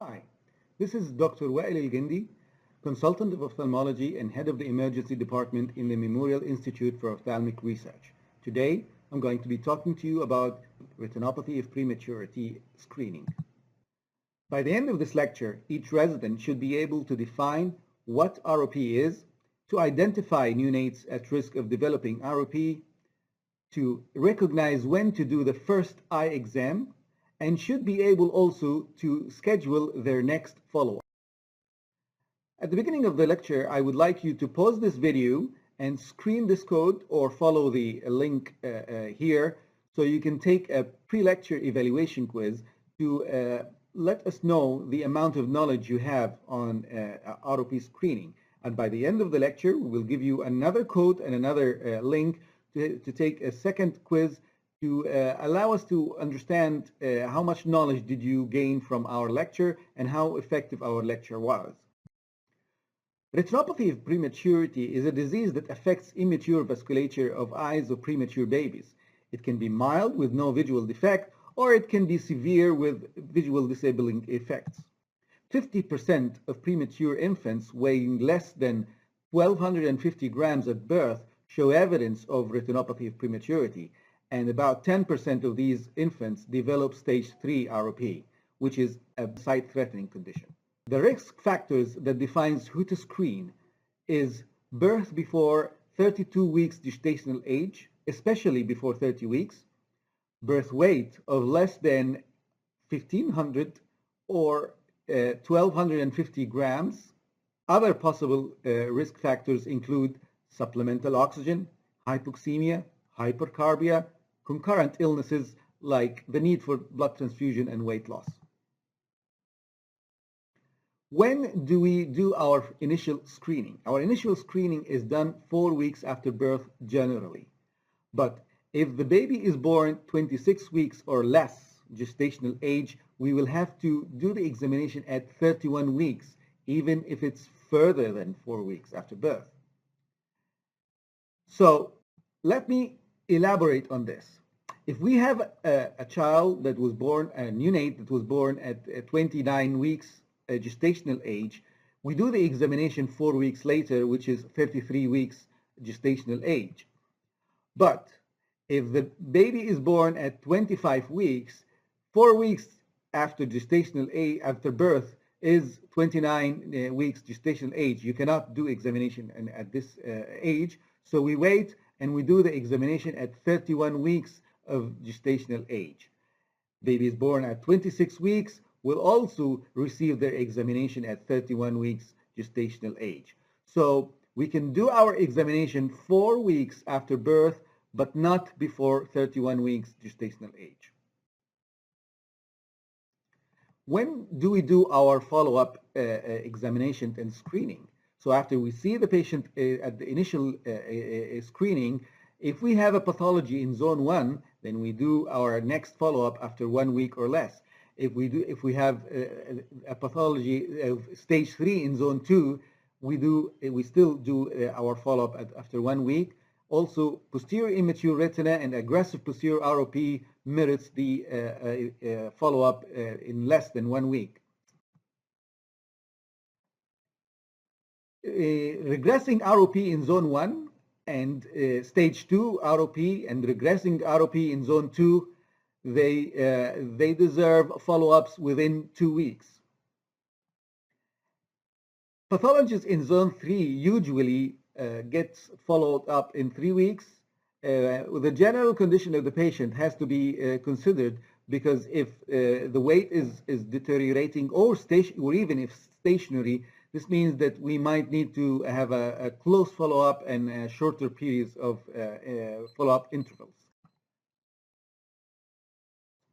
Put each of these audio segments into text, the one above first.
Hi, this is Dr. Wael El-Gindi, consultant of ophthalmology and head of the emergency department in the Memorial Institute for Ophthalmic Research. Today, I'm going to be talking to you about retinopathy of prematurity screening. By the end of this lecture, each resident should be able to define what ROP is, to identify neonates at risk of developing ROP, to recognize when to do the first eye exam, and should be able also to schedule their next follow-up. At the beginning of the lecture, I would like you to pause this video and screen this code or follow the link here so you can take a pre-lecture evaluation quiz to let us know the amount of knowledge you have on ROP screening. And by the end of the lecture, we will give you another code and another link to take a second quiz to allow us to understand how much knowledge did you gain from our lecture and how effective our lecture was. Retinopathy of prematurity is a disease that affects immature vasculature of eyes of premature babies. It can be mild with no visual defect, or it can be severe with visual disabling effects. 50% of premature infants weighing less than 1,250 grams at birth show evidence of retinopathy of prematurity, and about 10% of these infants develop stage 3 ROP, which is a sight-threatening condition. The risk factors that defines who to screen is birth before 32 weeks gestational age, especially before 30 weeks, birth weight of less than 1,500 or 1,250 grams. Other possible risk factors include supplemental oxygen, hypoxemia, hypercarbia, concurrent illnesses like the need for blood transfusion and weight loss. When do we do our initial screening? Our initial screening is done 4 weeks after birth generally. But if the baby is born 26 weeks or less gestational age, we will have to do the examination at 31 weeks, even if it's further than 4 weeks after birth. So let me elaborate on this. If we have a child that was born, a neonate that was born at 29 weeks gestational age, we do the examination 4 weeks later, which is 33 weeks gestational age. But if the baby is born at 25 weeks, 4 weeks after gestational age, after birth, is 29 weeks gestational age. You cannot do examination at this age, so we wait and we do the examination at 31 weeks of gestational age. Babies born at 26 weeks will also receive their examination at 31 weeks gestational age. So we can do our examination 4 weeks after birth, but not before 31 weeks gestational age. When do we do our follow-up examination and screening? So after we see the patient at the initial screening, if we have a pathology in zone 1, then we do our next follow-up after 1 week or less. If we have a pathology of stage 3 in zone 2, we still do our follow-up after 1 week. Also, posterior immature retina and aggressive posterior ROP merits the follow-up in less than 1 week. Regressing ROP in zone 1 and stage 2 ROP and regressing ROP in zone 2, they deserve follow-ups within 2 weeks. Pathologies in zone 3 usually gets followed up in 3 weeks. The general condition of the patient has to be considered, because if the weight is deteriorating or even if stationary, this means that we might need to have a close follow-up and shorter periods of follow-up intervals.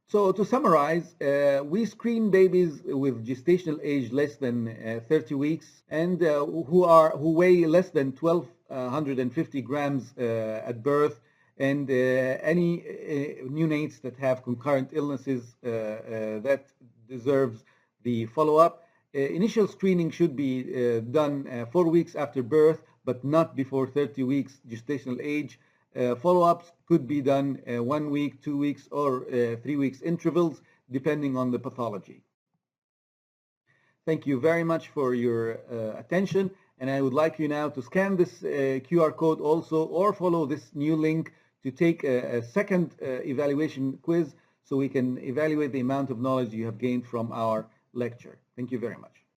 So to summarize, we screen babies with gestational age less than 30 weeks and who weigh less than 1,250 grams at birth, and any neonates that have concurrent illnesses that deserves the follow-up. Initial screening should be done 4 weeks after birth, but not before 30 weeks gestational age. Follow-ups could be done 1 week, 2 weeks, or 3 weeks intervals, depending on the pathology. Thank you very much for your attention, and I would like you now to scan this QR code also, or follow this new link to take a second evaluation quiz so we can evaluate the amount of knowledge you have gained from our lecture. Thank you very much.